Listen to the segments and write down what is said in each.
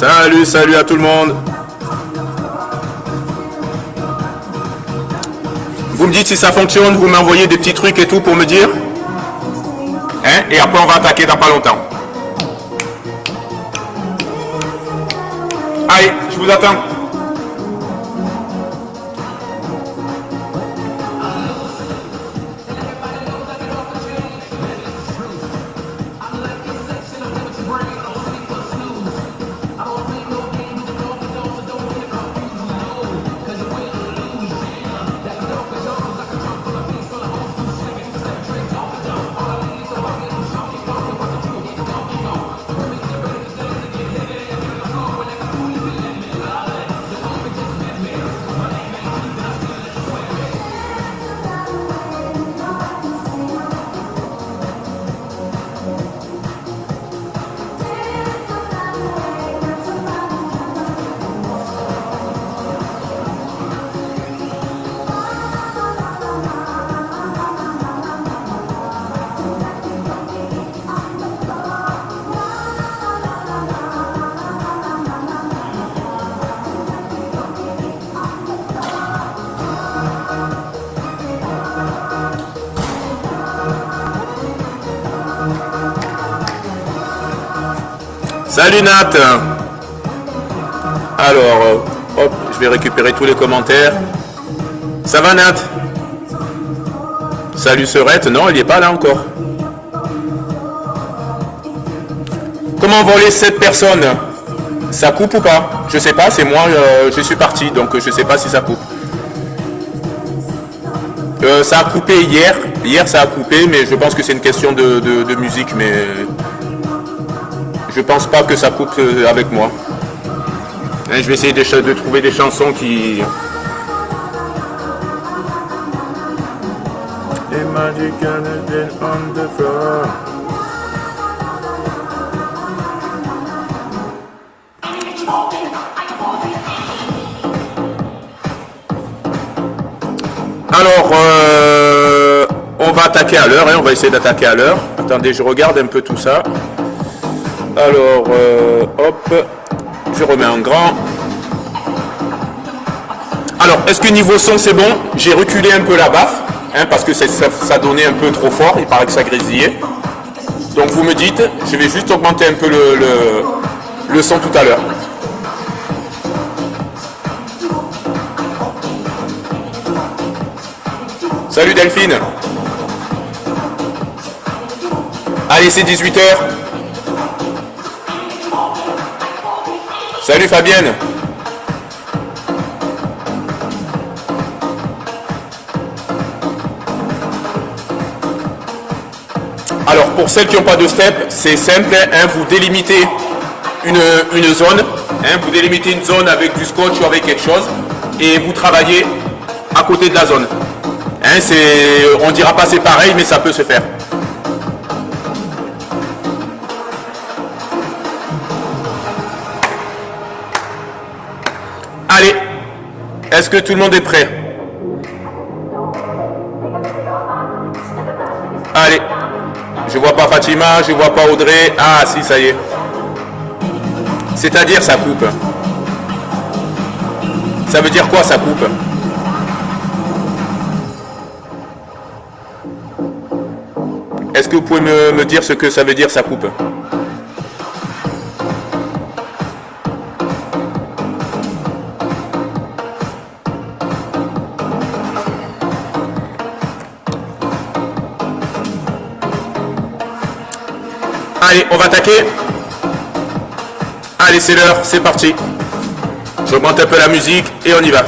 Salut, salut à tout le monde. Vous me dites si ça fonctionne, vous m'envoyez des petits trucs et tout pour me dire. Hein? Et après on va attaquer dans pas longtemps. Allez, je vous attends. Salut Nat. Alors, hop, je vais récupérer tous les commentaires. Ça va Nat? Salut Serette, non, il n'y est pas là encore. Comment voler 7 personnes? Ça coupe ou pas? Je sais pas, c'est moi, je suis parti, donc je sais pas si ça coupe. Ça a coupé hier. Hier ça a coupé, mais je pense que c'est une question de musique, mais je pense pas que ça coupe avec moi. Je vais essayer de trouver des chansons qui... on the floor. Alors, on va attaquer à l'heure, hein, on va essayer d'attaquer à l'heure. Attendez, je regarde un peu tout ça. Alors, hop, je remets en grand. Alors, est-ce que niveau son c'est bon? J'ai reculé un peu la baffe, hein, parce que ça donnait un peu trop fort, il paraît que ça grésillait. Donc vous me dites, je vais juste augmenter un peu le son tout à l'heure. Salut Delphine. Allez, c'est 18h. Salut Fabienne. Alors pour celles qui n'ont pas de step, c'est simple, hein, vous délimitez une zone, hein, vous délimitez une zone avec du scotch ou avec quelque chose et vous travaillez à côté de la zone. Hein, on ne dira pas c'est pareil, mais ça peut se faire. Allez, est-ce que tout le monde est prêt? Allez, je vois pas Fatima, je vois pas Audrey. Ah si, ça y est. C'est-à-dire ça coupe. Ça veut dire quoi ça coupe? Est-ce que vous pouvez me dire ce que ça veut dire ça coupe? Allez, on va attaquer. Allez, c'est l'heure, c'est parti. J'augmente un peu la musique et on y va.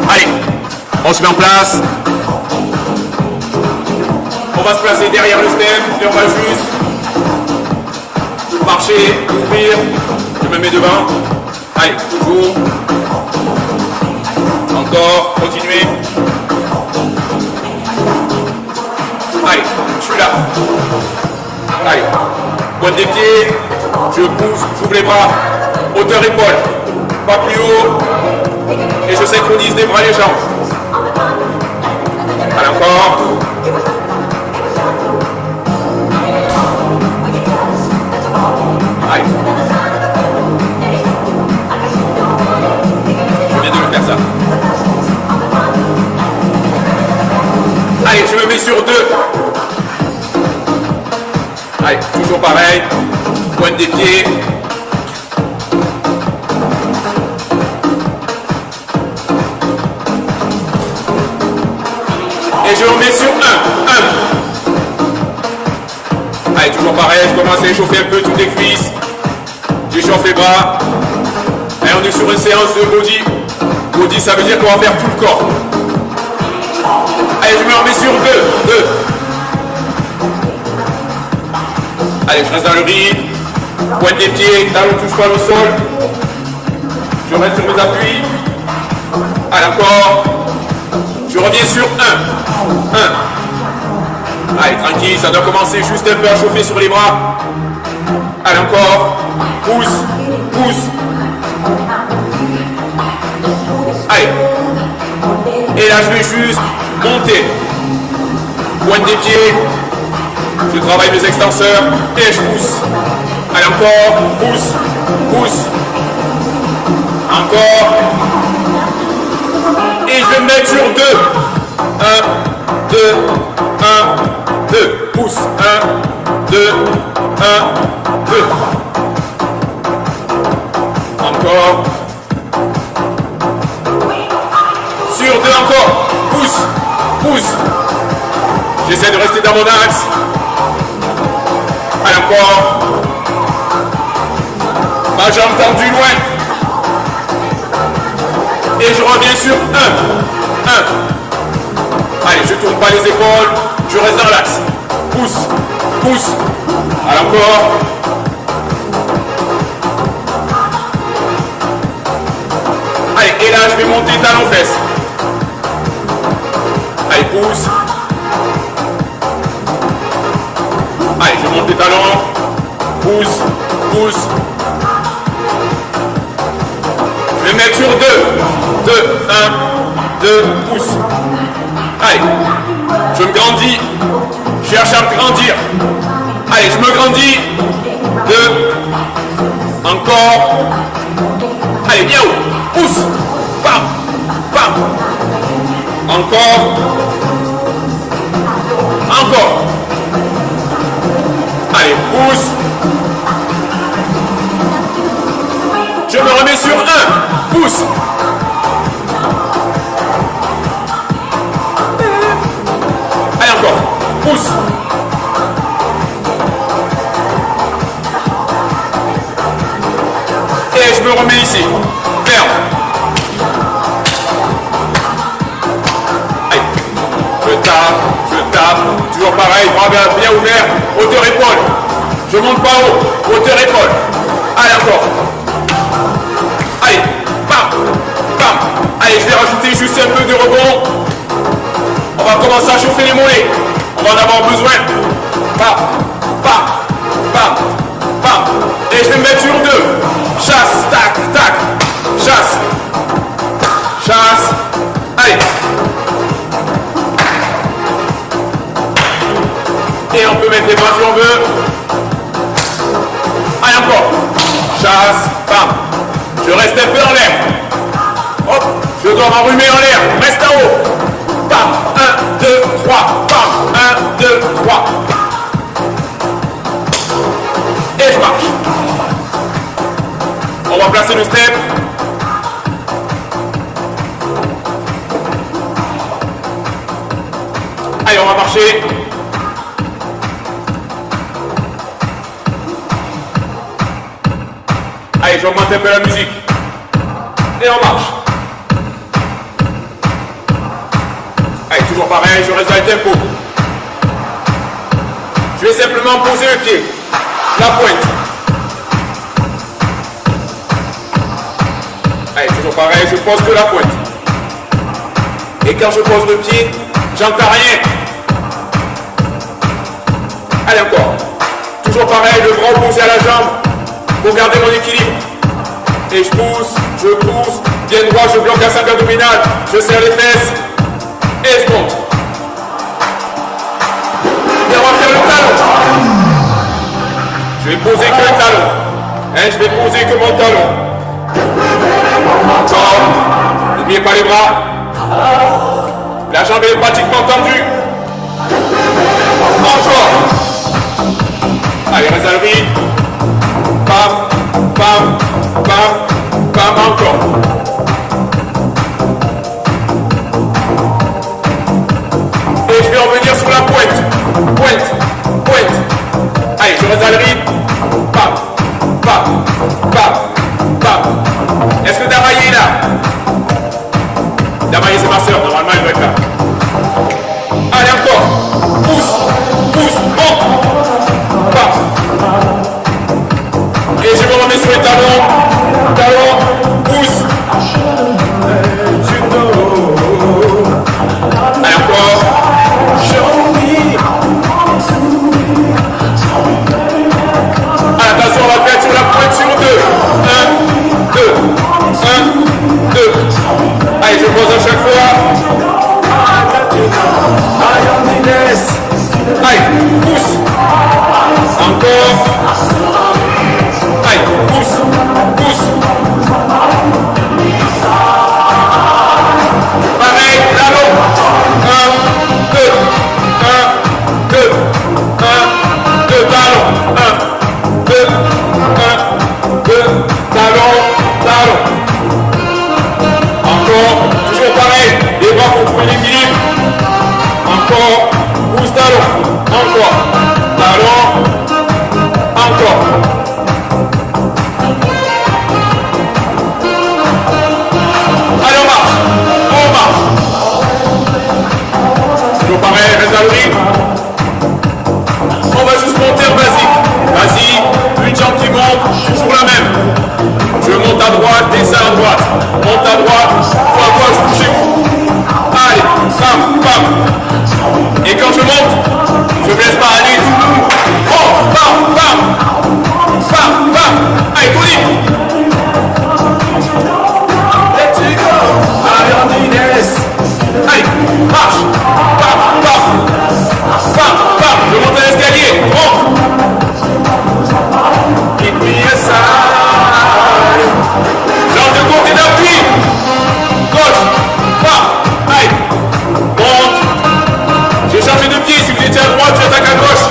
Allez, on se met en place. On va se placer derrière le step et on va juste marcher, ouvrir, je me mets devant. Allez, toujours. Encore, continuez. Allez, je suis là. Allez, pointe des pieds. Je pousse, j'ouvre les bras, hauteur épaule, pas plus haut. Et je synchronise les bras et les jambes. Allez, encore. Allez. Je viens de le faire ça. Allez, je me mets sur 2. Allez, toujours pareil. Pointe des pieds. Et je remets sur 1. Allez, toujours pareil, je commence à échauffer un peu toutes les cuisses. J'échauffe les bras. Et on est sur une séance de body. Body, ça veut dire qu'on va faire tout le corps. Allez, je me remets sur 2. Allez, je reste dans le rythme. Pointe des pieds, talon touche pas au sol. Je reste sur mes appuis. Allez, encore. Je reviens sur 1. Allez, tranquille, ça doit commencer juste un peu à chauffer sur les bras. Allez, encore. Pousse. Allez. Et là, je vais juste monter. Pointe des pieds. Je travaille mes extenseurs et je pousse. Allez, encore. Pousse. Encore. Et je vais me mettre sur 2. 1, 2, 2. Pousse. 1, 2, 1, 2. Encore. Sur 2 encore. Pousse. J'essaie de rester dans mon axe. Allez, encore. Ma jambe tendue loin. Et je reviens sur 1. Allez, je tourne pas les épaules. Je reste dans l'axe. Pousse. Allez, encore. Allez, et là, je vais monter talon-fesse. Allez, pousse. Allez, je monte les talons. Pousse. Je vais mettre sur 2. 2, 1, 2, pousse. Allez, je me grandis. Cherche à me grandir. Allez, je me grandis. 2. Encore. Allez, bien haut. Pousse. Bam. Encore. Allez, pousse. Je me remets sur 1. Pousse. Allez, encore. Pousse. Et je me remets ici. Ferme. Allez. Je tape. Toujours pareil. Bras bien ouvert. Hauteur épaule. Je monte pas haut. Hauteur épaule. Allez, encore. Allez. Bam. Allez, je vais rajouter juste un peu de rebond. On va commencer à chauffer les mollets. On va en avoir besoin. Bam. Et je vais me mettre sur 2. Chasse. Tac. Chasse. Allez. Et on peut mettre les bras si on veut. Allez, encore. Chasse. Bam. Je reste un peu en l'air. Hop. Je dois m'enrhumer en l'air. Reste en haut. Bam. 1, 2, 3. Bam. 1, 2, 3. Et je marche. On va placer le step. Allez, on va marcher. Allez, j'augmente un peu la musique. Et on marche. Allez, toujours pareil, je reste dans le tempo. Je vais simplement poser le pied. La pointe. Allez, toujours pareil, je pose que la pointe. Et quand je pose le pied, j'entends rien. Allez, encore. Toujours pareil, le bras opposé à la jambe. pour garder mon équilibre. Et je pousse, pied droit, je bloque la cinq abdominale, je serre les fesses, et je monte. Et on va faire le talon. Je vais poser que le talon. Hein, je vais poser que mon talon. Encore. N'oubliez pas les bras. La jambe est pratiquement tendue. Encore. Allez, reste à le rythme. Bam, bam, bam, bam, encore. Et je vais revenir sur la pointe. Pointe. Allez, je reste à le rythme. Bam, bam, bam, bam. Est-ce que Damaye est là? Damaye, c'est ma soeur. Normalement, elle doit être là. Allez, encore. Pousse, monte. Bam. Et je me remets sur les talons, pousse. Allez, encore. Allez, attention, on va mettre sur la pointe sur 2. 1, 2. Allez, je pose à chaque fois. Allez, pousse. Encore. Allez, pousse. Pareil, talon. 1, 2. 1, 2. 1, 2, talon. 1, 2. 1, 2. Talon. Encore. Toujours pareil. Les bras pour trouver l'équilibre. Encore. Pousse, talon. Encore. Talon. Encore. Allez, on marche. Toujours pareil, reste à le rythme. On va juste monter en basique. Vas-y, une jambe qui monte, toujours la même. Je monte à droite, descends à droite. Monte à droite, fois à gauche, bougez-vous. Allez, bam. Et quand je monte, je ne me laisse pas aller. Oh, bam. Allez, tout libre. Allez, marche. Bam. Je monte à l'escalier. Monte. Keep me aside. Genre de côté d'appui. Gauche. Bam. Allez. Monte. J'ai changé de pied. Si vous étiez à droite, j'attaque à gauche.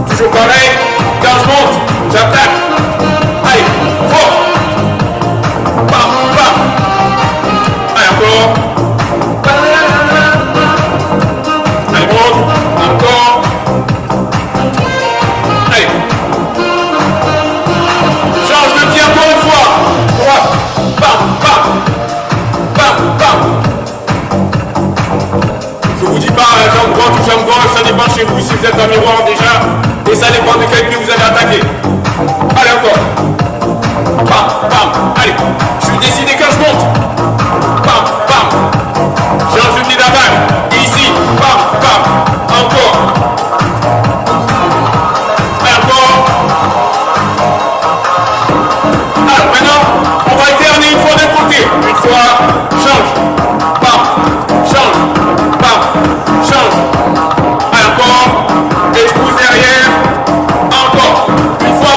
Toujours pareil. Quand je monte, j'attaque. Allez, fort. Bam. Allez, encore. Allez, monte. Encore. Allez. Change de pied encore une fois. Droite. Bam. Je vous dis pas jambe droite ou jambe gauche, ça dépend chez vous si vous êtes dans le miroir déjà. Et ça dépend de quel pied vous allez attaquer. Allez, encore. Bam. Allez. Je suis décidé quand je monte. Bam. Change de pied d'avant. Et ici. Bam. Encore. Allez, encore. Alors maintenant, on va alterner une fois d'un côté. Une fois, change. Bam. Allez, encore. Et je pousse derrière. Encore. Une fois.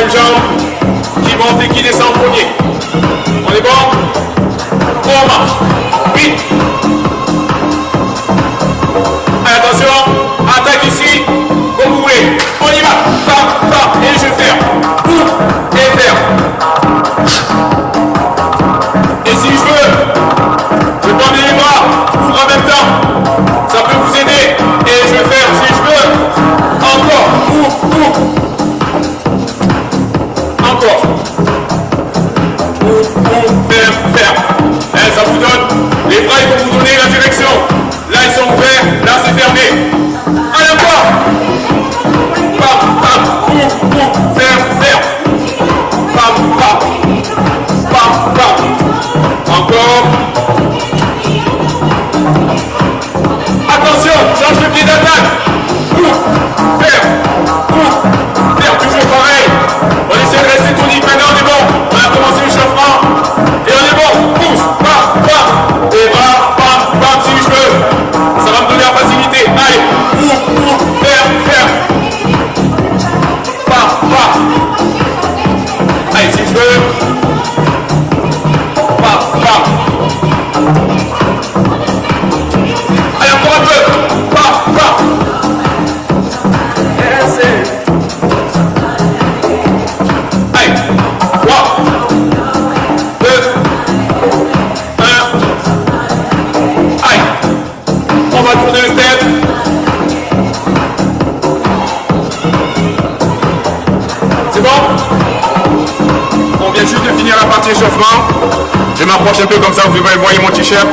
même jambe qui monte et qui descend en premier. On est bon? On marche. Vite. Attention, attaque ici, comme vous voulez. On y va. Bam, bam, et je ferme. Ouvre et ferme. Et si je veux, je prends les bras, ouvre en même temps. Ça peut vous aider. Et je ferme si je veux. Encore. Ouvre, ouvre. Encore. Ouvre, ferme, ferme. Et ça vous donne, les bras ils vont vous donner la direction. Là ils sont ouverts, là c'est fermé. Allez encore. Bam, bam, ouvre, ouvre, ferme, ferme. Bam, bam. Bam, bam. Encore. Attention, change de pied d'attaque. Ouvre, ferme, ouvre, ferme, toujours pareil. On essaie de rester tonique. Maintenant on est bon. On a commencé l'échauffement. Et on est bon. Pousse, bam, bam. Et bam, bam, bam si je veux. Ça va me donner la facilité. Allez, ouvre, ferme, ferme. Bam, bam. Allez, si je veux. Bam, bam. Allez, encore un peu. Bam, bam. Allez, 3, 2, 1. Allez, on va tourner le step. C'est bon? On vient juste de finir la partie échauffement. Je m'approche un peu comme ça, vous voyez mon t-shirt.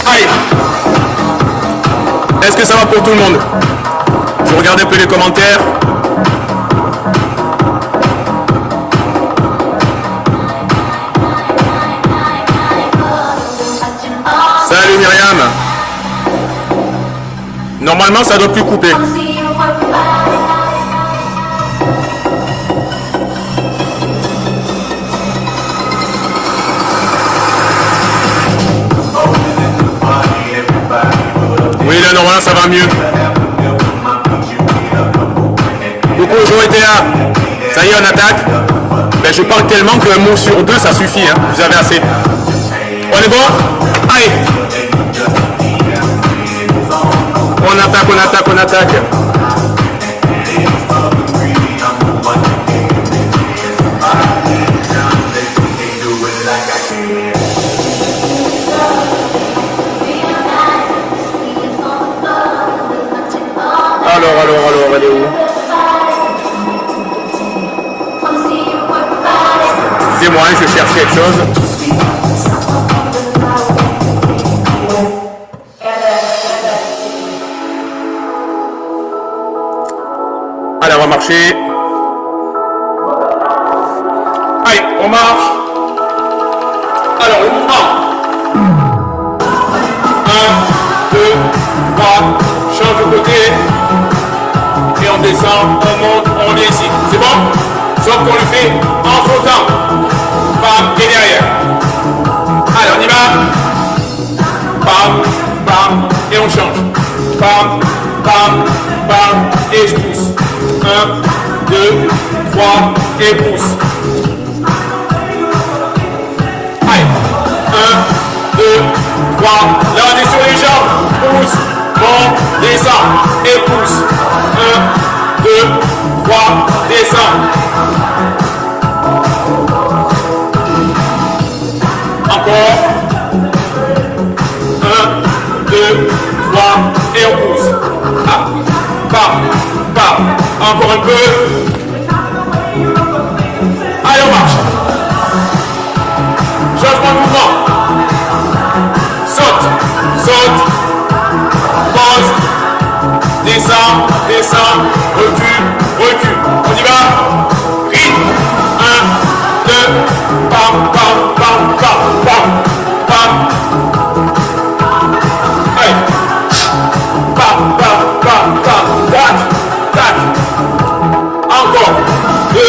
Allez. Est-ce que ça va pour tout le monde? Je regarde un peu les commentaires. Salut Myriam. Normalement ça doit plus couper. Oui là normalement ça va mieux. Coucou Joe était là. Ça y est on attaque. Ben, je parle tellement qu'un mot sur deux ça suffit hein. Vous avez assez. On est bon? Allez. On attaque, on attaque, on attaque. Alors, elle est où? Excusez-moi, je cherche quelque chose. Allez, on va marcher. Allez, on marche. Alors, on prend. 1, 2, 3, change de côté. Et on descend, on monte, on est ici. C'est bon? Sauf qu'on le fait en sautant. Bam, et derrière. Allez, on y va. Bam, bam, et on change. Bam, bam, bam, et je pousse. 1, 2, 3, et pousse. Allez, 1, 2, 3. Là, on est sur les jambes. Pousse, monte, descend, et pousse. 1, 2, 3, descend. Encore. 1, 2, 3, et on pousse. Ah, bam, bam. Encore un peu. Allez, on marche. Changement de mouvement. Saute, saute. Pause. Descend, descend. Recule, recule. On y va. Rythme. 1, 2, bam, bam, bam, bam, bam, bam. Allez. Bam, bam, bam, bam, tac, tac. Encore. 2,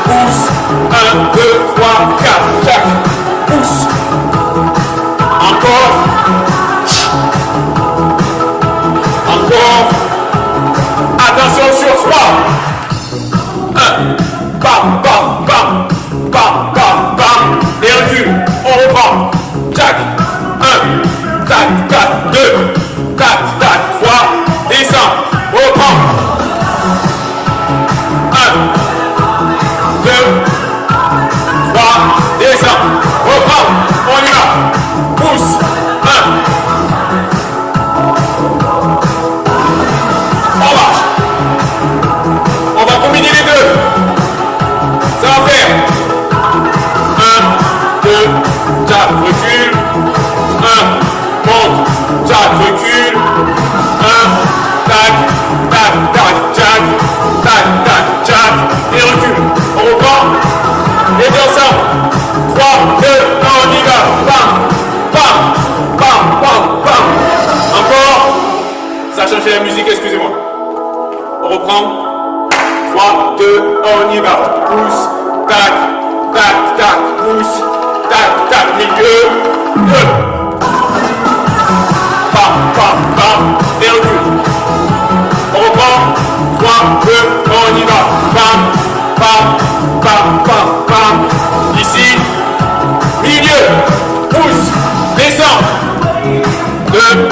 pousse. 1, 2, 3, 4, tac. Pousse. Encore. Encore. Attention sur 3. tac, recule. 1, monte, tac, recule. 1, tac, tac, tac, tac, tac, tac, tac, et recule. On reprend. Et bien ensemble. 3, 2, 1, on y va. Bam, bam, bam, bam, bam. Encore. Ça a changé la musique, excusez-moi. On reprend. 3, 2, 1, on y va. Pousse, tac, tac, tac, pousse, tac, tac, milieu. 2. Bam, bam, bam, et recule. On reprend. 3, 2, 1, on y va. Bam, bam, bam, bam, bam. Ici. Milieu. Pousse. Descend. 2.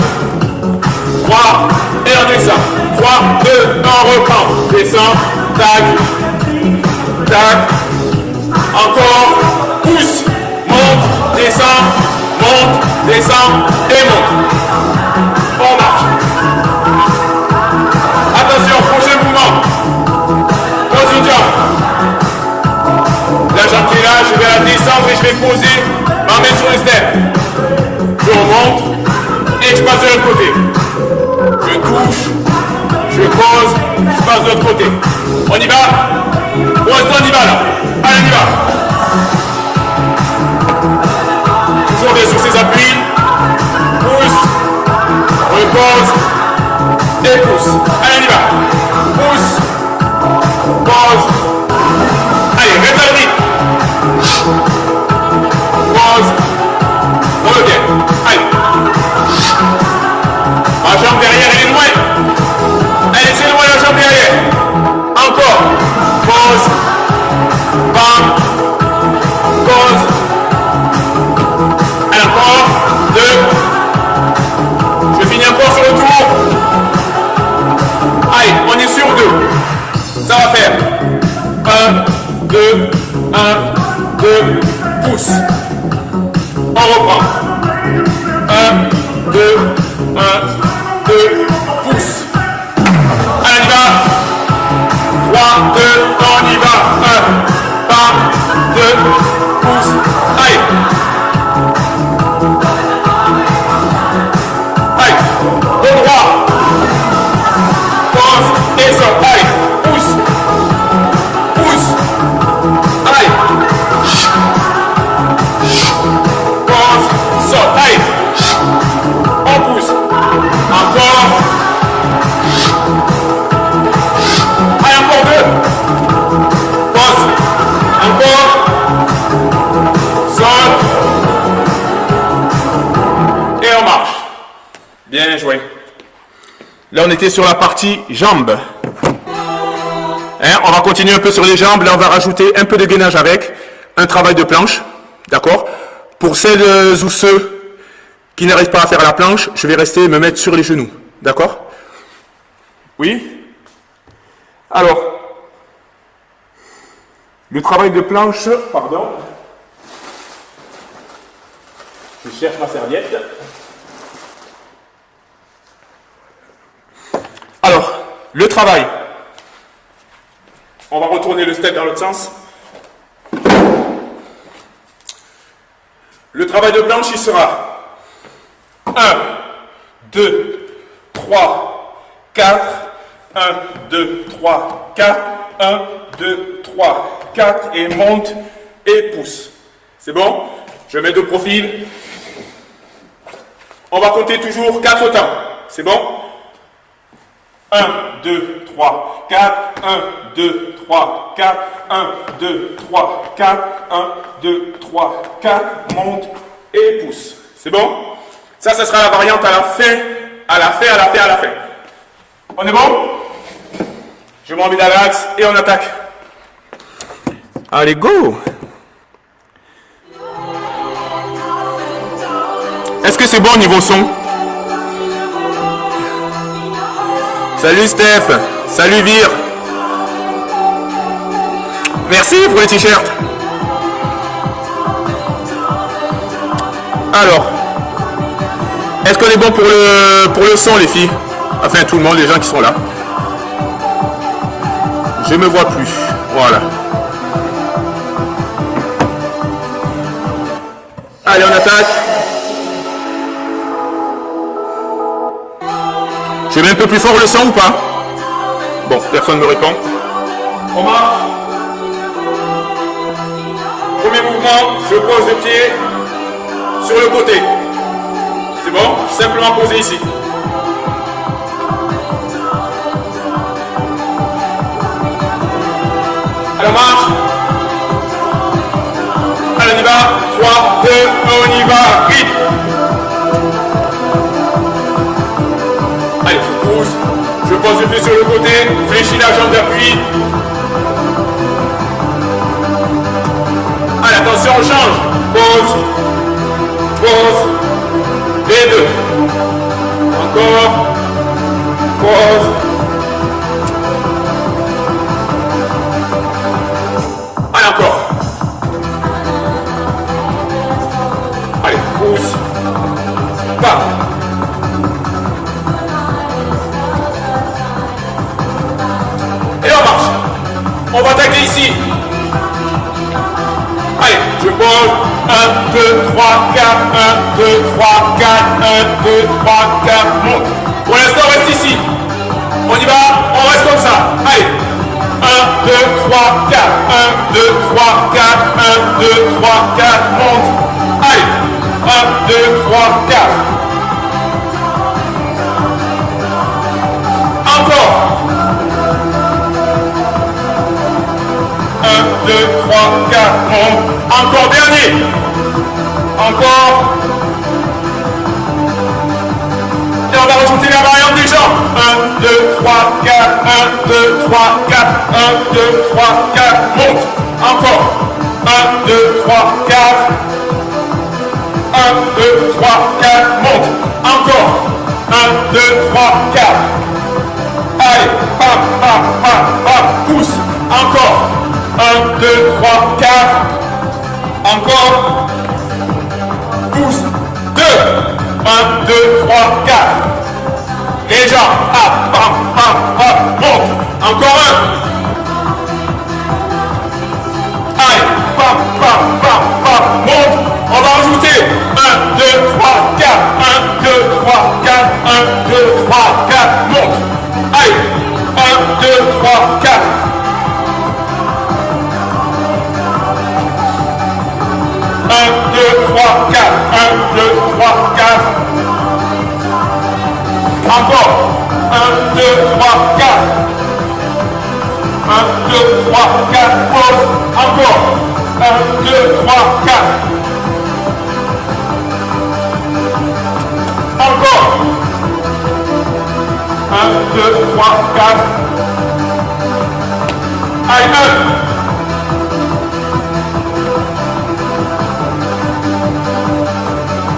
3. Et on descend. 3, 2, 1, on reprend. Descend. Tac. Tac. Encore. Pousse. Monte. Descend. Monte. Descend. Et monte. On marche. Attention, prochain mouvement. Pose une jambe. La jambe qui est là, je vais la descendre et je vais poser ma main sur le step. Je remonte et je passe de l'autre côté. Je touche, je pose, je passe de l'autre côté. On y va. Pour l'instant, on y va là. Allez, on y va. Toujours bien sur ses appuis. Pousse, repose et pousse. Allez, on y va. Pousse, pose. Allez, reste à le rythme. Pose. On revient. Allez. La jambe derrière, elle est loin. Allez, c'est loin la jambe derrière. Encore. Pose. Bam. Pose. Allez, encore. 2. Je finis encore sur le tour. Allez, on est sur 2. Ça va faire 1, 2, 1, 2, pousse. On reprend. 1, 2, 1, 2, pousse. Allez, on y va. 3, 2, on y va. 1, bam, 2, pousse. Allez. Allez, dos droit. Pose, descend. Allez, pousse. Pousse. Allez. Pose, saute. Allez. On pousse. Encore. Allez, encore 2. Pose. Encore. Saute. Et on marche. Bien joué. Là, on était sur la partie jambes. Hein, on va continuer un peu sur les jambes. Là, on va rajouter un peu de gainage avec un travail de planche. D'accord? Pour celles ou ceux qui n'arrivent pas à faire la planche, je vais rester me mettre sur les genoux. D'accord? Oui? Alors, le travail de planche, pardon. Je cherche ma serviette. Alors, le travail. On va retourner le step dans l'autre sens. Le travail de planche, il sera 1, 2, 3, 4, 1, 2, 3, 4, 1, 2, 3, 4, et monte et pousse. C'est bon? Je mets de profil. On va compter toujours 4 temps. C'est bon? 1, 2, 3, 4, 1, 2, 3, 4, 1, 2, 3, 4, 1, 2, 3, 4, monte et pousse. C'est bon? Ça sera la variante à la fin, à la fin, à la fin, à la fin. On est bon? Je m'en mets dans l'axe et on attaque. Allez, go! Est-ce que c'est bon au niveau son? Salut Steph, salut Vir. Merci pour les t-shirts. Alors, est-ce qu'on est bon pour le son les filles? Enfin tout le monde, les gens qui sont là. Je me vois plus, voilà. Allez, on attaque. Je mets un peu plus fort le son ou pas? Bon, personne ne me répond. On marche. Premier mouvement, je pose le pied sur le côté. C'est bon? Simplement poser ici. Alors marche. Allez, on y va. 3, 2, on y va. Vite. Allez, je pousse. Je pose le pied sur le côté. Fléchis la jambe d'appui. Allez, attention, on change. Pause. Pause. Les deux. Encore. Pause. Allez, encore. Allez, pousse. Pas. Et on marche. On va attaquer ici. Allez, je pose. 1, 2, 3, 4. 1, 2, 3, 4. 1, 2, 3, 4. Monte. Pour l'instant, on reste ici. On y va. On reste comme ça. Allez. 1, 2, 3, 4. 1, 2, 3, 4. 1, 2, 3, 4. Monte. Allez. 1, 2, 3, 4. Encore. 1, 2, 3, 4. Monte. Encore dernier. Encore. Et on va rajouter la variante des jambes. 1, 2, 3, 4. 1, 2, 3, 4. 1, 2, 3, 4. Monte. Encore. 1, 2, 3, 4. 1, 2, 3, 4. Monte. Encore. 1, 2, 3, 4. Allez. Pam, pam, pam, pam. Pousse. Encore. 1, 2, 3, 4. Encore. Pousse. 2. 1, 2, 3, 4. Les jambes. Hop, hop, hop, hop. Monte. Encore un. Allez. Pam, pam, pam, pam. Monte. On va rajouter. 1, 2, 3, 4. 1, 2, 3, 4. 1, 2, 3, 4. Monte. Allez. 1, 2, 3, 4. 1, 2, 3, 4. 1, 2, 3, 4. Encore. 1, 2, 3, 4. 1, 2, 3, 4. Pause. Encore. 1, 2, 3, 4. Encore. 1, 2, 3, 4. Allez, 1.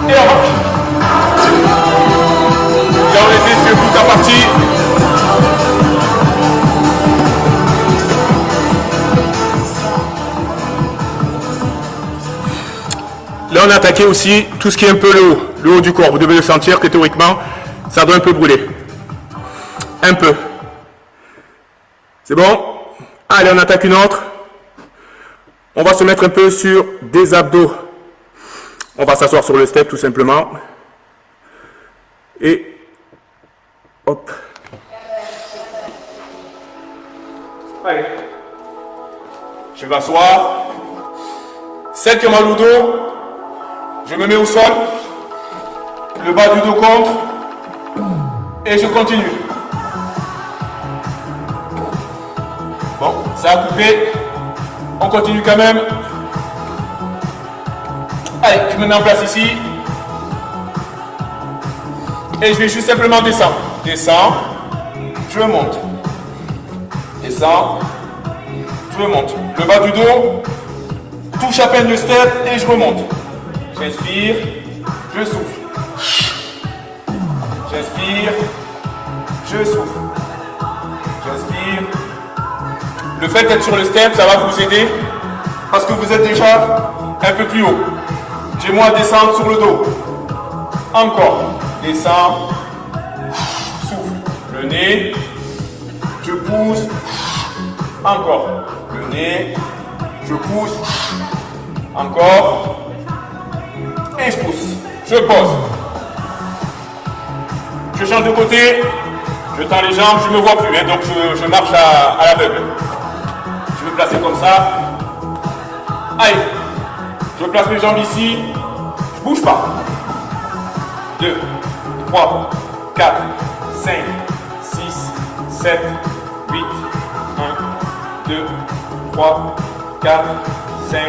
Et on marche. Là on était sur toute la partie. Là on a attaqué aussi tout ce qui est un peu le haut du corps. Vous devez le sentir que théoriquement ça doit un peu brûler. Un peu. C'est bon? Allez, on attaque une autre. On va se mettre un peu sur des abdos. On va s'asseoir sur le step tout simplement. Et hop. Allez. Je vais m'asseoir. Celle qui a mal au dos, je me mets au sol. Le bas du dos contre. Et je continue. Bon, ça a coupé. On continue quand même. Allez, je me mets en place ici. Et je vais juste simplement descendre. Descends. Je monte. Descends. Je monte. Le bas du dos touche à peine le step et je remonte. J'inspire. Je souffle. J'inspire. Je souffle. J'inspire. Le fait d'être sur le step, ça va vous aider parce que vous êtes déjà un peu plus haut. J'ai moins à descendre sur le dos. Encore. Descends. Souffle. Le nez. Je pousse. Encore. Le nez. Je pousse. Encore. et je pousse. Je pose. Je change de côté, je tends les jambes, je ne me vois plus, hein, donc je marche à l'aveugle. Je vais me placer comme ça. Allez, je place mes jambes ici, je bouge pas. 2, 3, 4, 5, 6, 7, 8, 1, 2, 3, 4, 5,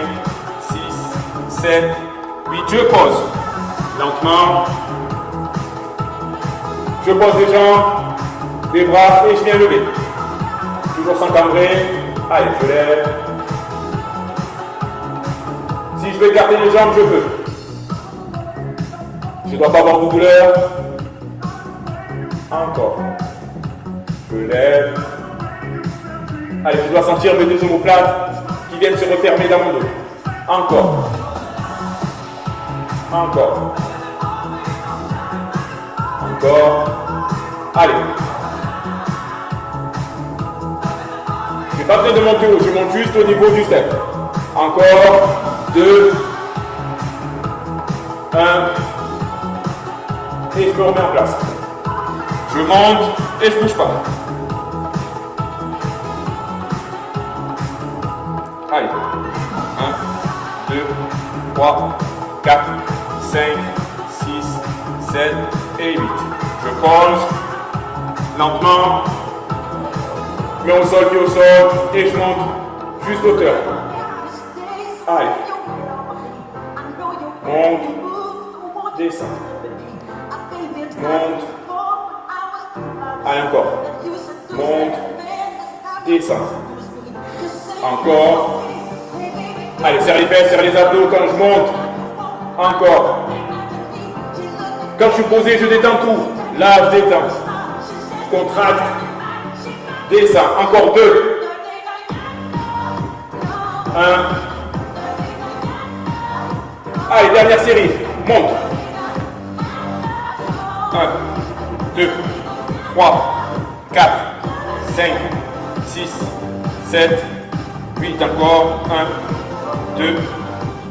6, 7, 8, je pose. Lentement. Je pose les jambes, les bras et je viens lever. Toujours sans cambrer. Allez, je lève. Si je veux écarter les jambes, je peux. Je ne dois pas avoir de douleur. Encore. Je lève. Allez, je dois sentir mes deux omoplates qui viennent se refermer dans mon dos. Encore. Encore. Encore. Allez. Je n'ai pas besoin de monter haut, je monte juste au niveau du step. Encore. 2. 1. Et je me remets en place. Je monte et je ne bouge pas. Allez. 1, 2, 3, 4, 5, 6, 7 et 8. Je pose lentement, je mets au sol, pied au sol et je monte juste hauteur. Allez. Monte, descend. Monte. Allez encore. Monte, descend. Encore. Allez, serre les fesses, serre les abdos quand je monte. Encore. Quand je suis posé, je détends tout. Là, je détends. Je contracte. Descends. Encore 2. 1. Allez, dernière série. Monte. 1, 2, 3, 4, 5, 6, 7, 8. Encore. 1, 2,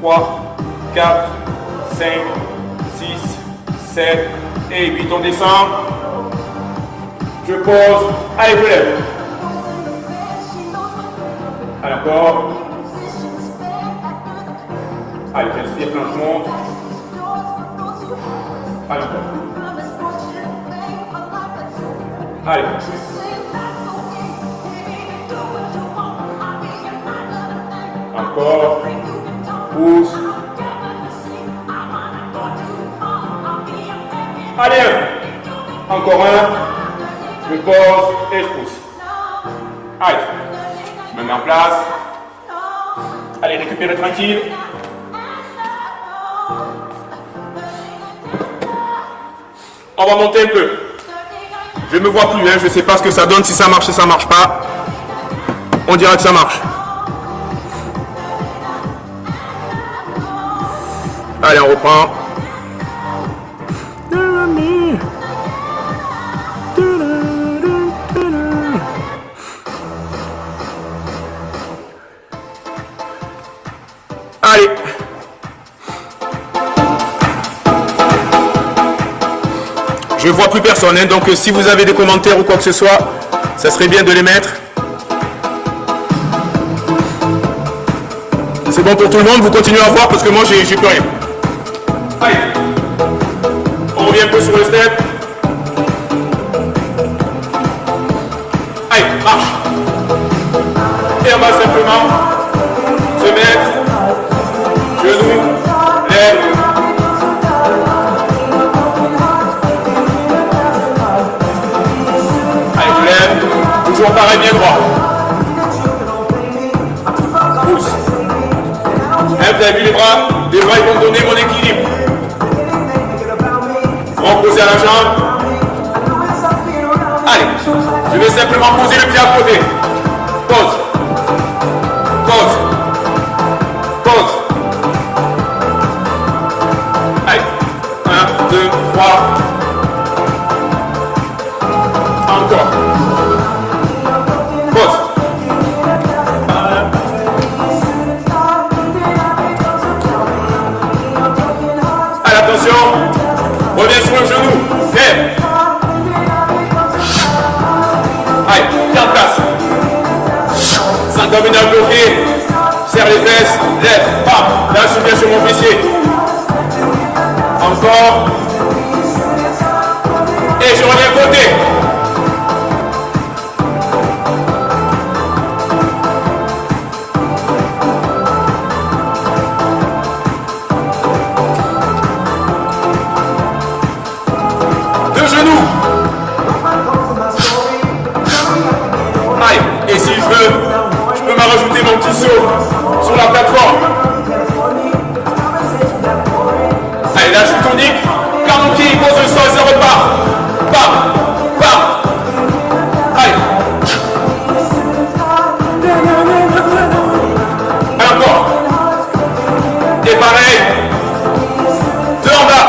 3, 4, 5, 6, 7 et 8. On descend. Je pose. Allez, je lève. Allez, encore. Allez, j'inspire quand je monte. Allez, encore. Allez. Encore. Pousse. Allez, encore un. Je pose et je pousse. Allez. Je me mets en place. Allez, récupérez tranquille. On va monter un peu. Je ne me vois plus, hein. Je ne sais pas ce que ça donne, si ça marche, si ça ne marche pas. On dira que ça marche. Allez, on reprend. Allez. Je ne vois plus personne, hein, donc si vous avez des commentaires ou quoi que ce soit, ça serait bien de les mettre. C'est bon pour tout le monde, vous continuez à voir parce que moi j'ai plus rien. Allez, on revient un peu sur le step. Allez, marche. Et on va simplement se mettre, genoux, lèvres. Toujours pareil, bien droit. Pousse. Hein, vous avez vu les bras? Les bras ils vont donner mon équilibre. Reposer à la jambe. Allez, je vais simplement poser le pied à côté. Pose. Pose. Pose. Allez. 1, 2, 3. Encore. Reviens sur le genou. Lève. Allez, garde place. 5 abdominales bloqués. Serre les fesses. Lève. Bam. Là, je suis bien sur mon fessier. Encore. Et je reviens côté. De genoux. Aïe. Et si je peux m'arrajouter mon petit saut sur la plateforme. Allez, là je tonique. Canon qui pose le sol, ça repart. Bam, bam. Allez. Allez encore. Et pareil. Deux en bas.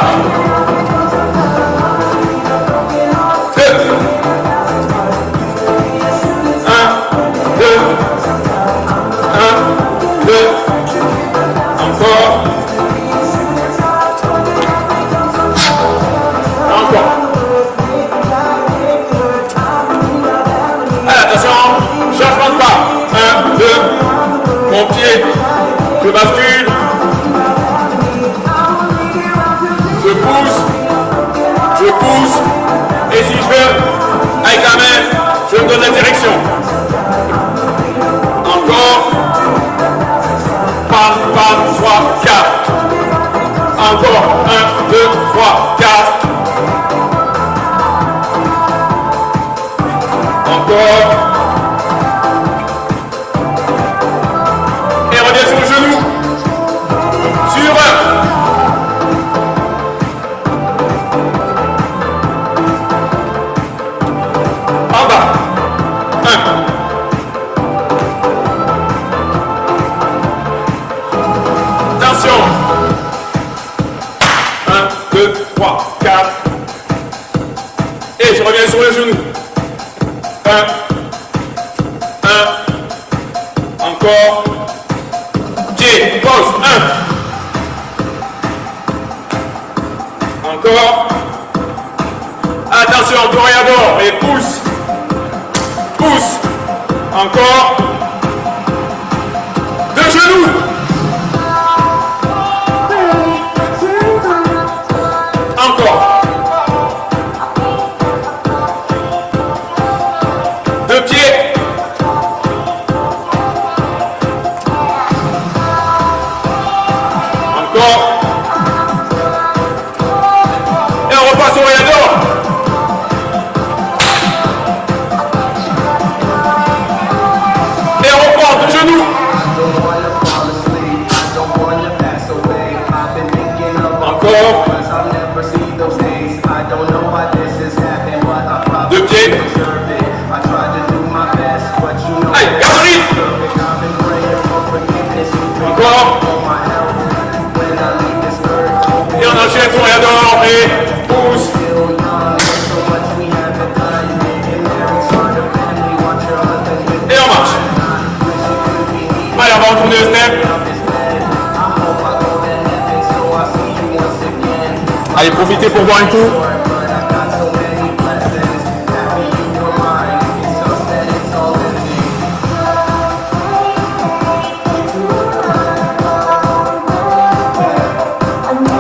Deux. Un, deux. Un, deux. Encore. Changement de pas. 1, 2. Mon pied. Je bascule. Je pousse. Je pousse. Et si je veux, avec la main, je me donne la direction. Encore. Pam, pam, 3, 4. Encore. 1, 2, 3, 4. Encore. Et reviens sur le genou. Sur un. En bas. 1. Attention. 1, 2, 3, 4. Et je reviens sur le genou. 1. Encore. Pied, pause. 1. Encore. Attention, toréador. Et pousse. Pousse. Encore. De genoux. Encore. De pied. Encore. Et on repasse au toréador. Et on reprend de genoux. Encore. De pied. Allez, garde le rythme. Encore. Et on enchaîne toréador et pousse. Et on marche. Allez, on va retourner le step. Allez, profitez pour boire un coup.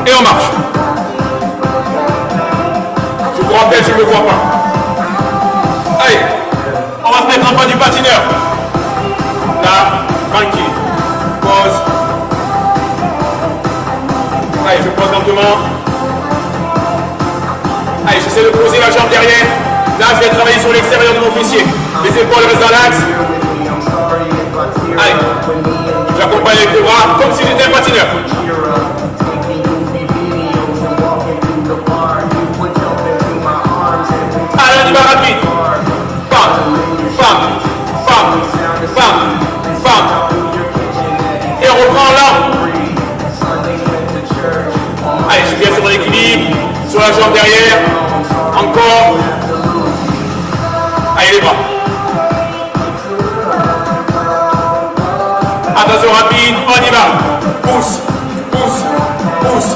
Et on marche. Je vous rappelle, je ne le vois pas. Allez, on va se mettre en bas du patineur. Là, tranquille. Pause. Allez, je pose lentement. Allez, j'essaie de poser la jambe derrière. Là, je vais travailler sur l'extérieur de mon fessier. Les épaules restent dans l'axe. Allez, j'accompagne avec les bras comme si j'étais un patineur. Allez, on y va rapide. Bam, bam, bam, bam, bam. Et on reprend là. Allez, je suis bien sur mon équilibre. Sur la jambe derrière. Encore. Allez, les bras. Attention rapide, on y va. Pousse, pousse, pousse,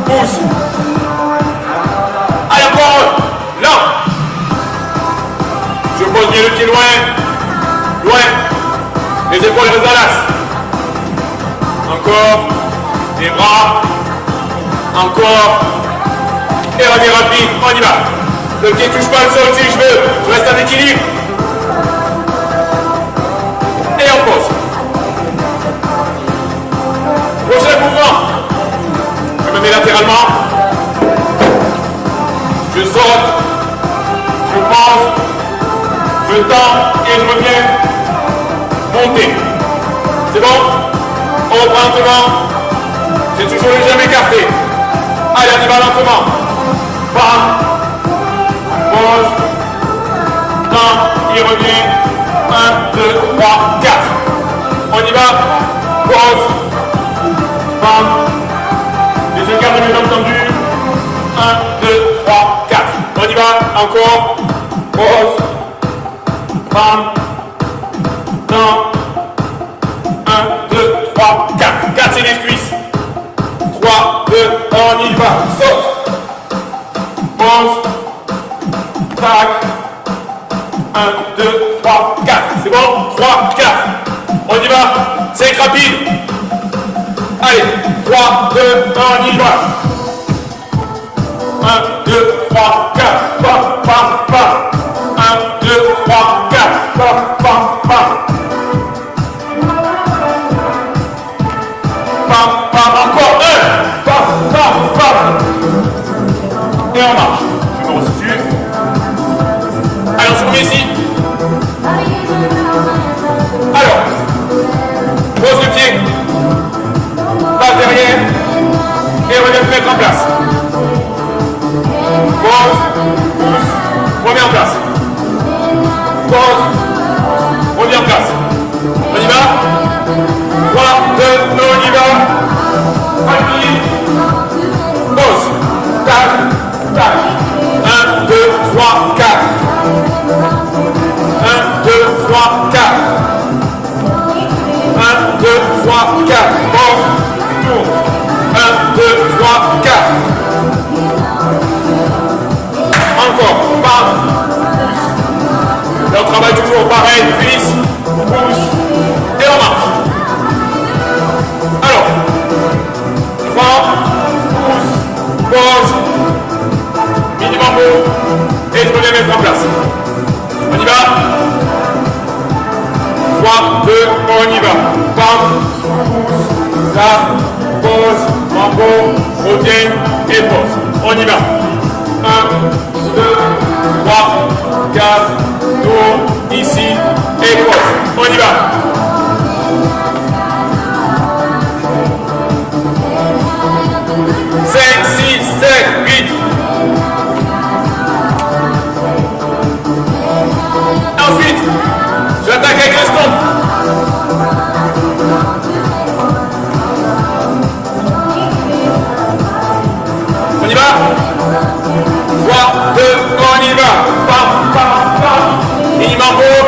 pousse. loin. Loin. Les épaules restent à l'as. Encore. Les bras. Encore. Et on est rapide. On y va. Le pied touche pas le sol si je veux. Je reste en équilibre. Et on pose. Prochain mouvement. Je me mets latéralement. Je saute. Je pense. Je tends et je reviens. Monter. C'est bon? On reprend lentement. J'ai toujours les jambes écartées. Allez, on y va lentement. Bam. Pause. Tend. Il revient. 1, 2, 3, 4. On y va. Pause. Bam. Les yeux gardent les jambes tendues. 1, 2, 3, 4. On y va. Encore. Pause. Bam. Tend. 1, 2, 3, 4. 4, c'est les cuisses. 3, 2, on y va. Saute. Pause. Tac. 1, 2, 3, 4. C'est bon? 3, 4. On y va. 5 rapide. Allez. 3, 2, on y va. 1, 2, 3, 4. Bam, bam, bam. 1, 2, 3, 4. Bam, bam, bam. Bam, bam, encore. 1. Bam, bam, bam. Et on marche. Je me resitue. Allez, on se remet ici. Alors, pose le pied. Passe derrière. Et on vient se mettre en place. Pose. Pousse. Remet en place. Pose. Remet en place. On y va. 3, 2, on y va. Rapide. Pause. Tac, tac. 1, 2, 3, 4. 1, 2, 3, 4. 1, 2, 3, 4. Pause. Tourne. 1, 2, 3, 4. Encore. Bam. Pousse. Et on travaille toujours pareil. Cuisse. Pousse. Et on marche. Alors. 3. Pousse. Pause. Minimum beau. Et je reviens mettre en place. On y va. 3, 2, on y va. Bam. Pousse. Là. Pause. Mambo. Revient. Et pause. On y va. 1, 2, 3, 4. Tour. Ici. Et pause. On y va. 5, 6, 7, 8. Ensuite, j'attaque avec le stomp. On y va. 3, 2, on y va. Bam, bam, bam. Minimum beau.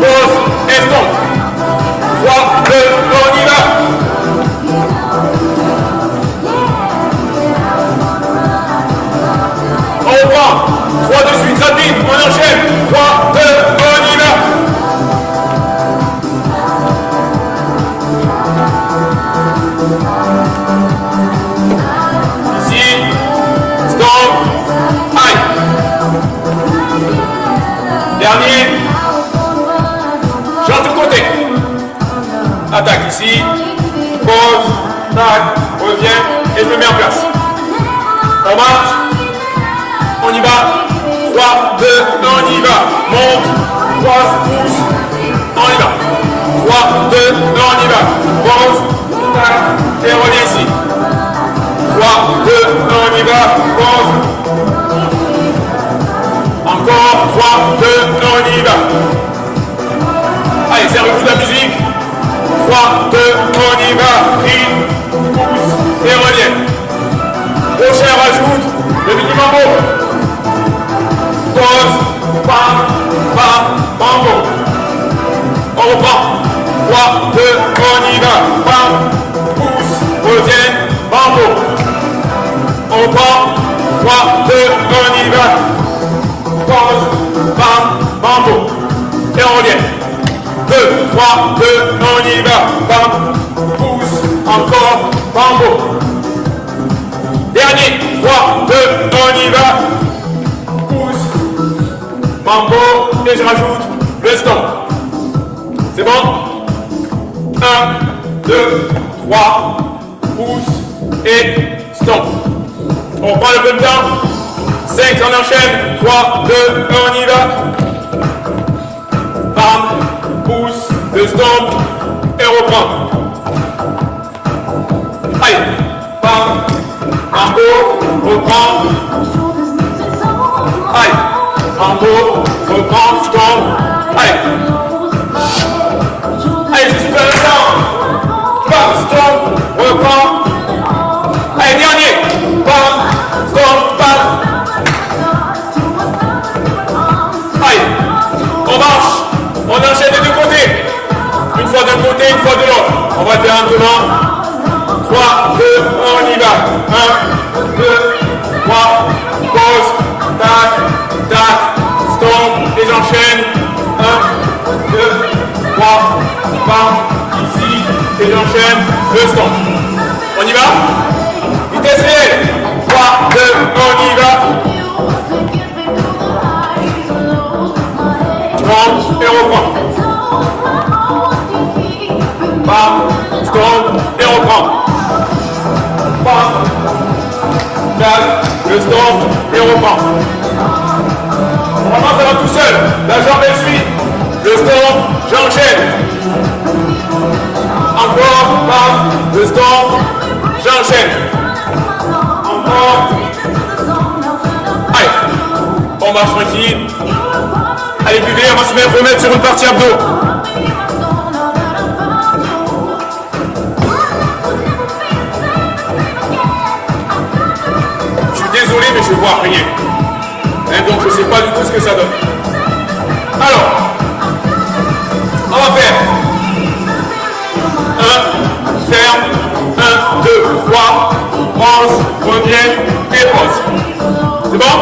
Pause et stomp. 3, 2, on y va. On reprend. 3 de suite, rapide, on enchaîne. 3, 2, on y va. Ici, stop, aïe. Dernier. Change de côté. Attaque ici. Pause, tac, revient et je me mets en place. On marche. On y va. 3, 2, on y va. Monte. 3, pousse. On y va. 3, 2, on y va. Pause. Tac. Et on revient ici. 3, 2, on y va. Pause. Encore. 3, 2, on y va. Allez, servez-vous de la musique. 3, 2, on y va. Rythme. Pousse. Et revient. Prochain rajoute. Le minimum beau. Pause, bam, bam, mambo. On reprend. 3, 2, on y va. Bam, pousse, revient, mambo. On reprend. 3, 2, on y va. Pause, bam, mambo. Et 3, 2, on y va. Bam, pousse, encore, bambo. Dernier, 3, 2, on y va. Pousse, bambo, et je rajoute le stomp. C'est bon? 1, 2, 3, pousse et stomp. On prend le même temps. 5, on enchaîne. 3, 2, on y va. Bam, pousse, le stomp et reprend. Allez, bam, mambo, reprend. Allez, mambo, reprend, stomp. Allez. Allez, je suis pas le temps. Bam, stomp, reprend. Allez, dernier. Bam, stomp, bam. Allez, on marche. On enchaîne des deux côtés. Une fois d'un côté, une fois de l'autre. On va faire un tournant. 3, 2, on y va. 1, 2, 3, pause, tac, tac, stomp, et j'enchaîne. 1, 2, 3, bam, ici, et j'enchaîne le stomp. On y va? Vitesse réelle. 3, 2, on y va. 30 et reprend. Bam, stomp et reprend. Bam, tac, le stomp et reprend. Normalement ça va tout seul. La jambe elle suit. Le stomp, j'enchaîne. Encore, bam, le stomp, j'enchaîne. Encore. Allez, on marche tranquille. Allez, buvez, on va se remettre sur une partie abdos. Je suis désolé, mais je vois rien. Et donc, je ne sais pas du tout ce que ça donne. Alors, on va faire 1, ferme, 1, 2, 3, pause, revient, et pause. C'est bon?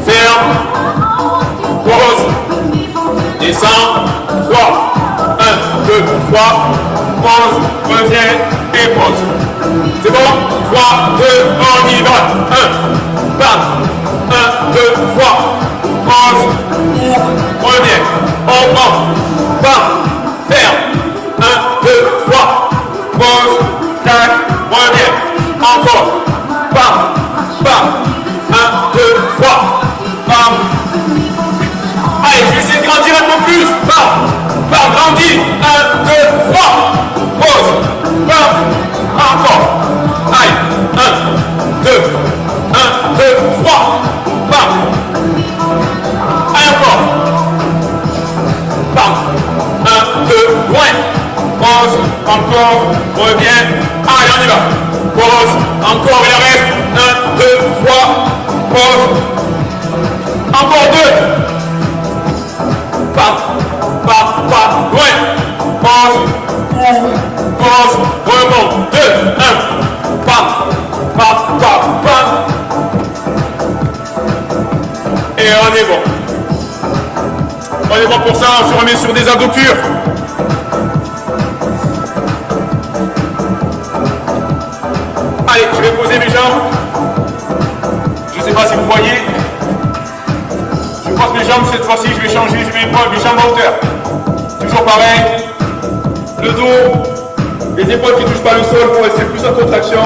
Ferme, pause, descend, 3, 1, 2, 3, pause, revient et pause. C'est bon? 3, 2, on y va. 1, bam, 1, 2, 3, pause, ouvre, revient, on prend, bam, ferme, 1, 2, 3, pause, tac, revient, encore, bam, bam, 1, 2, 3, bam. Allez, je vais essayer de grandir un peu plus. Bam, bam, grandis. 1, 2, 3. Pause. Bam. Encore. Allez, 1, 2, 1, 2, 3. Bam. Allez, encore. Bam. 1, 2, loin. Pause. Encore. Reviens. Allez, on y va. Pause. Encore, il en reste. 1, 2, 3. Pause. Encore 2. Bam, bam, bam, loin. Pause, ouvre, pause, remonte. 2, 1. Bam, bam, bam, bam. Et on est bon. On est bon pour ça, on se remet sur des abdos purs. Allez, je vais poser mes jambes. Je ne sais pas si vous voyez. Je pose mes jambes cette fois-ci, je vais changer, je mets mes jambes en hauteur. Toujours pareil. Le dos, les épaules qui ne touchent pas le sol pour rester plus en contraction.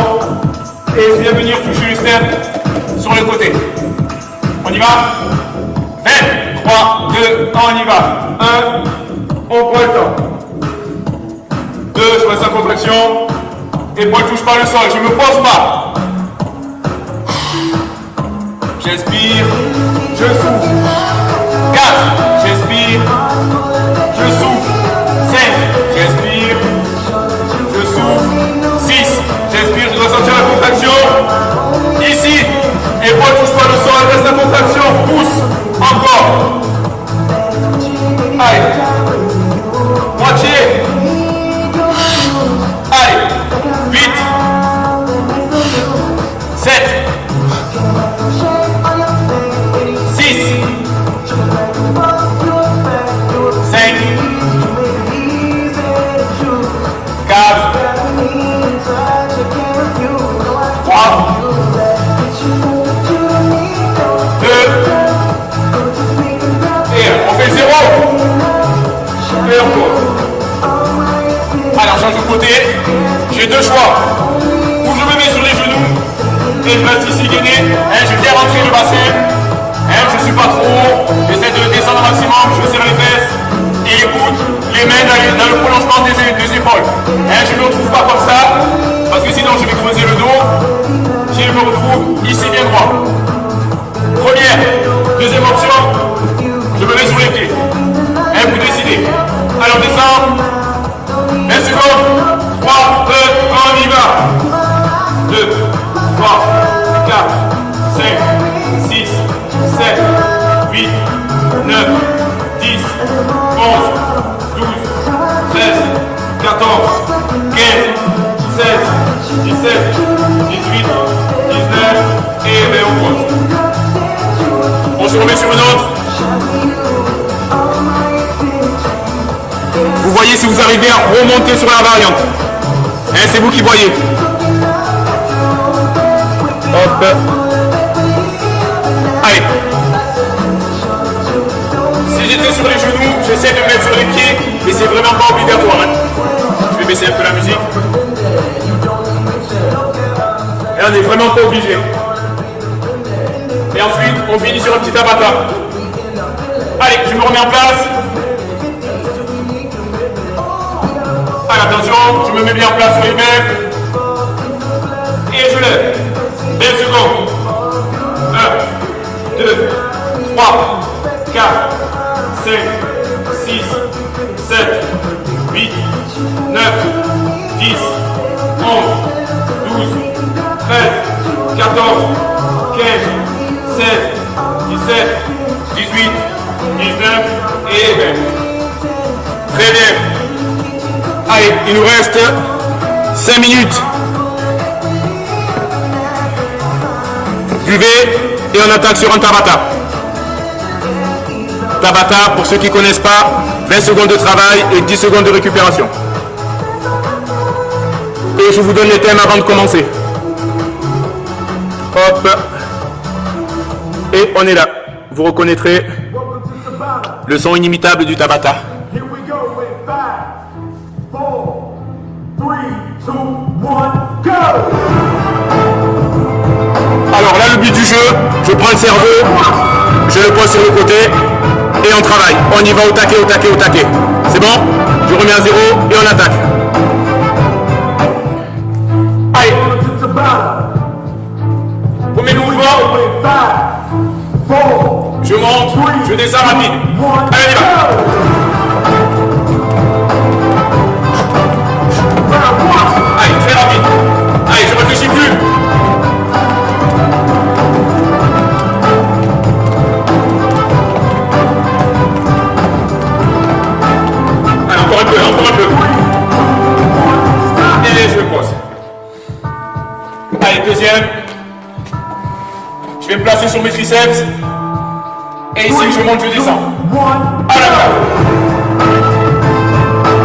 Et je viens venir toucher le sternum sur le côté. On y va? 20, 3, 2, on y va. 1, on prend le temps. 2, je reste en contraction. Épaules ne touchent pas le sol, je ne me pose pas. J'inspire, je souffle. 4, j'inspire, je souffle. 5, j'inspire, je souffle. 6, j'inspire, je dois sentir la contraction. Ici, épaules ne touchent pas le sol, reste la contraction. Pousse, encore. Allez, moitié. Allez, 8, 7, 6, 5, J'ai deux choix. Ou je me mets sur les genoux et je reste ici gainé. Je viens rentrer le bassin. Je ne suis pas trop haut. J'essaie de descendre au maximum. Je serre les fesses. Et écoute, les mains dans le prolongement des épaules. Je ne me retrouve pas comme ça. Parce que sinon je vais creuser le dos. Je me retrouve ici bien droit. Première. Deuxième option. Je me mets sur les pieds. Vous décidez. Allez, on descend. 20 secondes. 3, 2, 1, on y va. 2, 3, 4, 5, 6, 7, 8, 9, 10, 11, 12, 13, 14, 15, 16, 17, 18, 19 et ben on pose. On se remet sur une autre. Vous voyez si vous arrivez à remonter sur la variante. C'est vous qui voyez. Hop. Allez. Si j'étais sur les genoux, j'essaie de me mettre sur les pieds, mais c'est vraiment pas obligatoire. Je vais baisser un peu la musique. Et on n'est vraiment pas obligé. Et ensuite, on finit sur un petit tabata. Allez, je me remets en place. Allez, attention, je me mets bien en place sur les mains. Et je lève. 20 secondes. 1, 2, 3, 4, 5, 6, 7, 8, 9, 10, 11, 12, 13, 14, 15, 16, 17, 18, 19 et 20. Très bien. Allez, il nous reste 5 minutes. Buvez et on attaque sur un tabata. Tabata, pour ceux qui ne connaissent pas, 20 secondes de travail et 10 secondes de récupération. Et je vous donne les thèmes avant de commencer. Hop. Et on est là. Vous reconnaîtrez le son inimitable du tabata. Alors là, le but du jeu, je prends le cerveau, je le pose sur le côté et on travaille. On y va au taquet, au taquet, au taquet. C'est bon? Je remets à zéro et on attaque. Allez. Premier mouvement. Je monte, je descends rapide. Allez, on y va. Allez, très rapide. Allez, je réfléchis plus. Allez, encore un peu, encore un peu. Et je le pose. Allez, deuxième. Je vais me placer sur mes triceps. Et ici, je monte, je descends. À la main.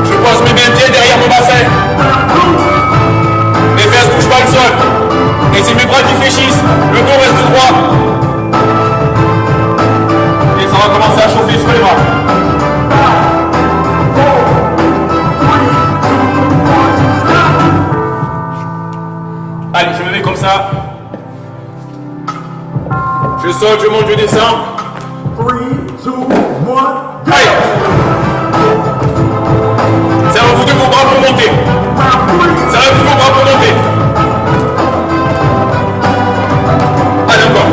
Je pose mes mains bien derrière mon bassin. Mes fesses ne touchent pas le sol. Et c'est mes bras qui fléchissent. Le dos reste droit. Et ça va commencer à chauffer sur les bras. Allez, je me mets comme ça. Je saute, je monte, je descends. 3, 2, 1, allez. Servez-vous de vos bras pour monter. Servez-vous de vos bras pour monter. Allez encore.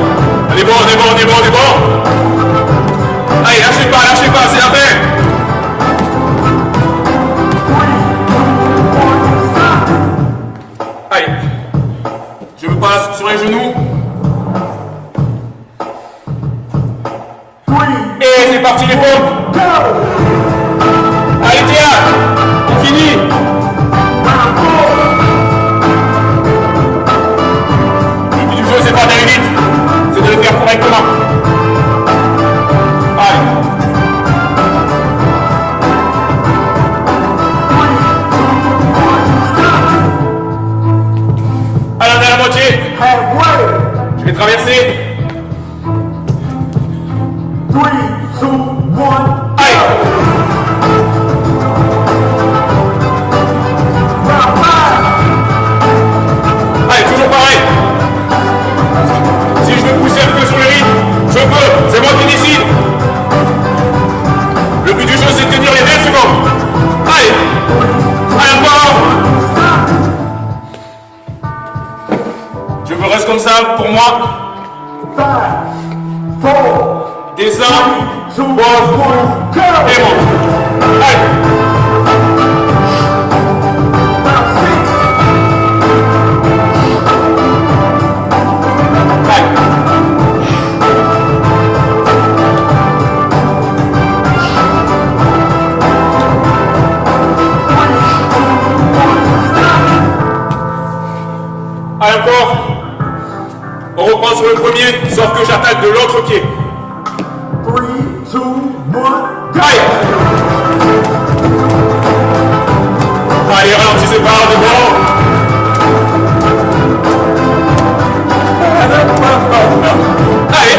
On est bon, on est bon, on est bon, on est bon. Allez, lâchez pas, c'est la fin. Allez. Je me passe sur les genoux. Et c'est parti les pompes. Allez Théa, on finit. Le but du jeu c'est pas d'aller vite, c'est de le faire correctement. Allez. Allez, on est à la moitié. Je vais traverser. 3, 2, 1, allez. Je me reste comme ça pour moi. 5, 4, Descends, pose, et monte. Allez. Allez, encore. On reprend sur le premier, sauf que j'attaque de l'autre pied. 3, 2, 1, go! Allez. Allez, ralentissez par devant. Allez.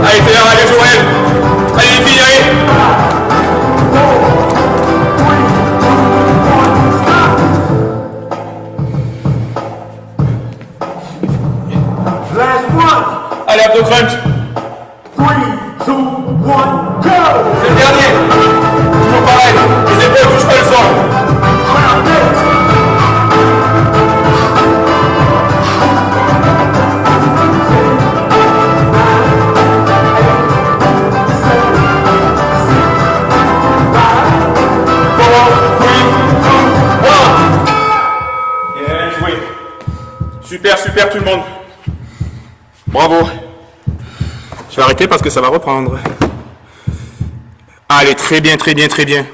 Allez, Théa, allez, Joël. Allez, les filles, allez. Last one! Allez, abdos crunch. 3, 2, 1, go! C'est le dernier. Toujours pareil. Les épaules touchent pas le sol. Bien joué. Super, super tout le monde. Bravo. Je vais arrêter parce que ça va reprendre. Allez, très bien, très bien, très bien.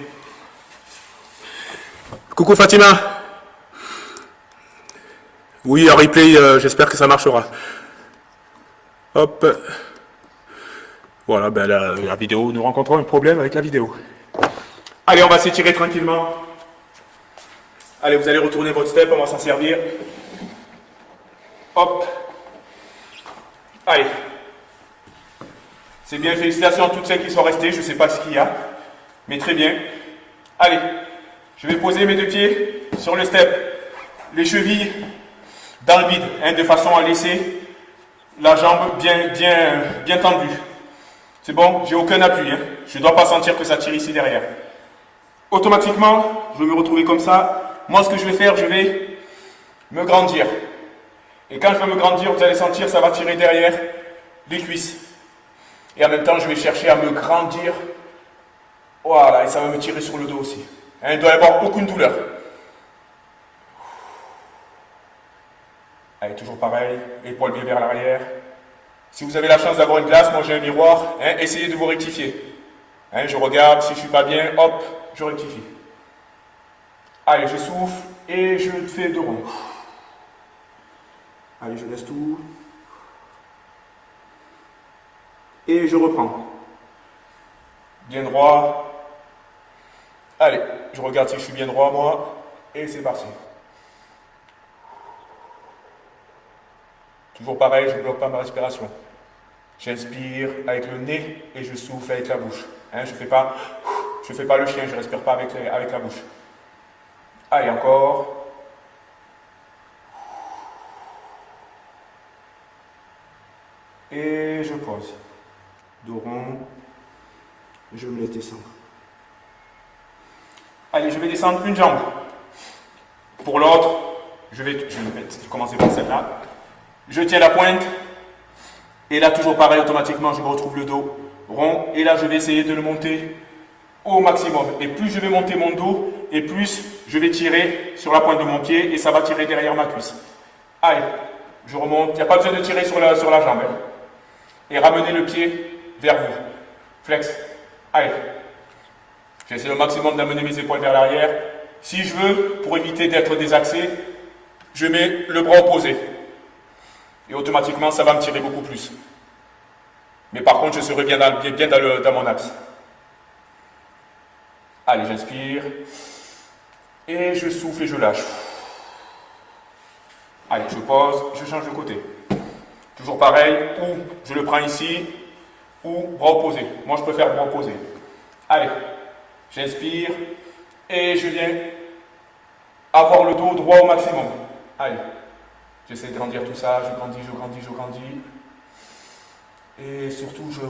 Coucou Fatima. Oui, en replay, j'espère que ça marchera. Hop. Voilà, ben la vidéo, nous rencontrons un problème avec la vidéo. Allez, on va s'étirer tranquillement. Allez, vous allez retourner votre step, on va s'en servir. Hop. Allez. C'est bien, félicitations à toutes celles qui sont restées, je ne sais pas ce qu'il y a, mais très bien. Allez, je vais poser mes deux pieds sur le step, les chevilles dans le vide, hein, de façon à laisser la jambe bien tendue. C'est bon, j'ai aucun appui, hein. Je ne dois pas sentir que ça tire ici derrière. Automatiquement, je vais me retrouver comme ça. Moi, ce que je vais faire, je vais me grandir. Et quand je vais me grandir, vous allez sentir, ça va tirer derrière les cuisses. Et en même temps, je vais chercher à me grandir. Voilà, et ça va me tirer sur le dos aussi. Hein, il ne doit y avoir aucune douleur. Allez, toujours pareil, épaules bien vers l'arrière. Si vous avez la chance d'avoir une glace, moi j'ai un miroir, hein, essayez de vous rectifier. Hein, je regarde, si je ne suis pas bien, hop, je rectifie. Allez, je souffle et je fais deux ronds. Allez, je laisse tout. Et je reprends. Bien droit. Allez, je regarde si je suis bien droit, moi. Et c'est parti. Toujours pareil, je ne bloque pas ma respiration. J'inspire avec le nez et je souffle avec la bouche. Hein, je ne fais pas le chien, je ne respire pas avec la bouche. Allez, encore. Et je pose. Dos rond. Je me laisse descendre. Allez, je vais descendre une jambe. Pour l'autre, je vais commencer par celle-là. Je tiens la pointe. Et là, toujours pareil, automatiquement, je me retrouve le dos rond. Et là, je vais essayer de le monter au maximum. Et plus je vais monter mon dos, et plus je vais tirer sur la pointe de mon pied. Et ça va tirer derrière ma cuisse. Allez, je remonte. Il n'y a pas besoin de tirer sur la jambe. Hein. Et ramenez le pied vers vous. Flex. Allez. J'essaie au maximum d'amener mes épaules vers l'arrière. Si je veux, pour éviter d'être désaxé, je mets le bras opposé. Et automatiquement, ça va me tirer beaucoup plus. Mais par contre, je serai bien dans mon axe. Allez, j'inspire. Et je souffle et je lâche. Allez, je pose, je change de côté. Toujours pareil, ou je le prends ici, ou bras opposé. Moi, je préfère bras opposé. Allez, j'inspire et je viens avoir le dos droit au maximum. Allez, j'essaie de grandir tout ça, je grandis, je grandis, je grandis. Et surtout, je ne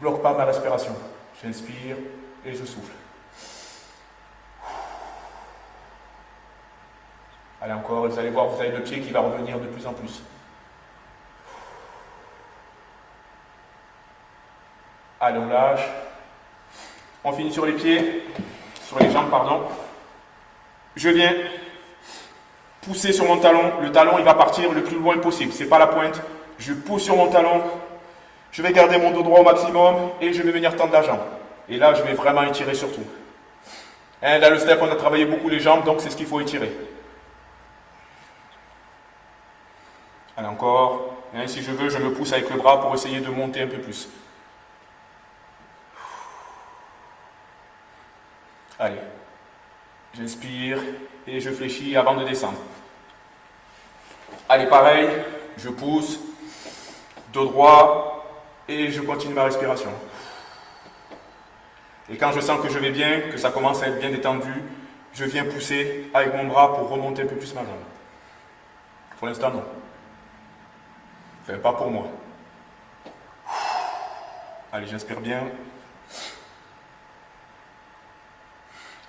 bloque pas ma respiration. J'inspire et je souffle. Allez, encore, vous allez voir, vous avez le pied qui va revenir de plus en plus. Allez, on lâche. On finit sur les pieds, sur les jambes, pardon. Je viens pousser sur mon talon. Le talon, il va partir le plus loin possible. Ce n'est pas la pointe. Je pousse sur mon talon. Je vais garder mon dos droit au maximum et je vais venir tendre la jambe. Et là, je vais vraiment étirer surtout. Hein, dans le step, on a travaillé beaucoup les jambes, donc c'est ce qu'il faut étirer. Allez, encore. Hein, si je veux, je me pousse avec le bras pour essayer de monter un peu plus. Allez. J'inspire et je fléchis avant de descendre. Allez, pareil. Je pousse. Dos droit. Et je continue ma respiration. Et quand je sens que je vais bien, que ça commence à être bien détendu, je viens pousser avec mon bras pour remonter un peu plus ma jambe. Pour l'instant, non. Enfin, pas pour moi. Allez, j'inspire bien.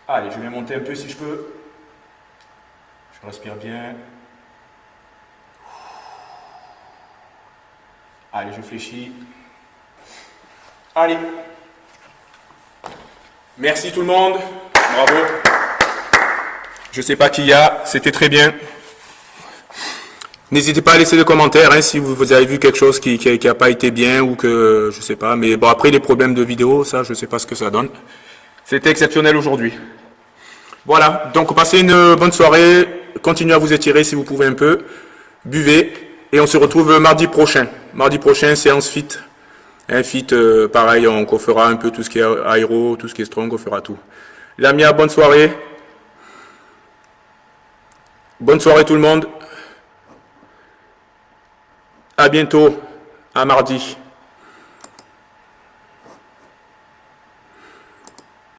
Allez, je vais monter un peu si je peux. Je respire bien. Allez, je fléchis. Allez. Merci tout le monde. Bravo. Je ne sais pas qui y a. C'était très bien. N'hésitez pas à laisser des commentaires hein, si vous avez vu quelque chose qui n'a pas été bien ou que je ne sais pas. Mais bon, après les problèmes de vidéo, ça, je ne sais pas ce que ça donne. C'était exceptionnel aujourd'hui. Voilà. Donc, passez une bonne soirée. Continuez à vous étirer si vous pouvez un peu. Buvez. Et on se retrouve mardi prochain. Mardi prochain, séance fit. Un fit, pareil, on fera un peu tout ce qui est aéro, tout ce qui est strong, on fera tout. Lamia, bonne soirée. Bonne soirée tout le monde. À bientôt, à mardi.